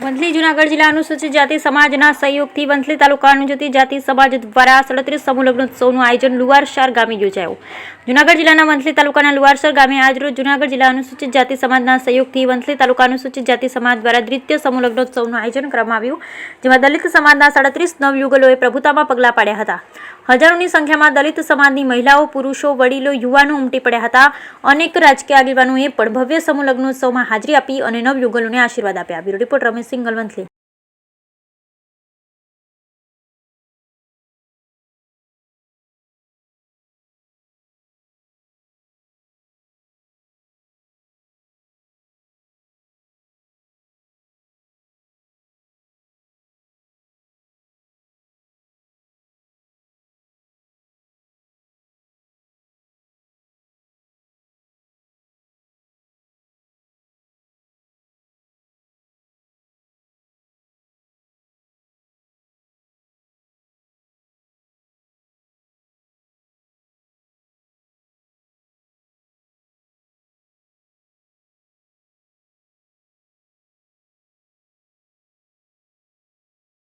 વંથલી જૂનાગઢ જિલ્લા અનુસૂચિત જાતિ સમાજના સહયોગથી વંથલી તાલુકા અનુસૂચિત જાતિ સમાજ દ્વારા 37 સમૂહ લગ્નોત્સવનું આયોજન લુવારસર ગામે યોજાયું. જૂનાગઢ જિલ્લાના વંથલી તાલુકાના લુવારસર ગામે આજરોજ જૂનાગઢ જિલ્લા અનુસૂચિત જાતિ સમાજના સહયોગથી વંથલી તાલુકા અનુસૂચિત જાતિ સમાજ દ્વારા દ્વિતીય સમૂહ લગ્નોત્સવનું આયોજન કરવામાં આવ્યું, જેમાં દલિત સમાજના 37 નવયુગલોએ પ્રભુતામાં પગલાં પાડ્યા હતા. હજારોની સંખ્યામાં દલિત સમાજની મહિલાઓ, પુરુષો, વડીલો, યુવાનો ઉમટી પડ્યા હતા. અનેક રાજકીય આગેવાનોએ પણ ભવ્ય સમૂહ લગ્નોત્સવમાં હાજરી આપી અને નવયુગલોને આશીર્વાદ આપ્યા. Bureau report Ramesh Singhal, Vanthali.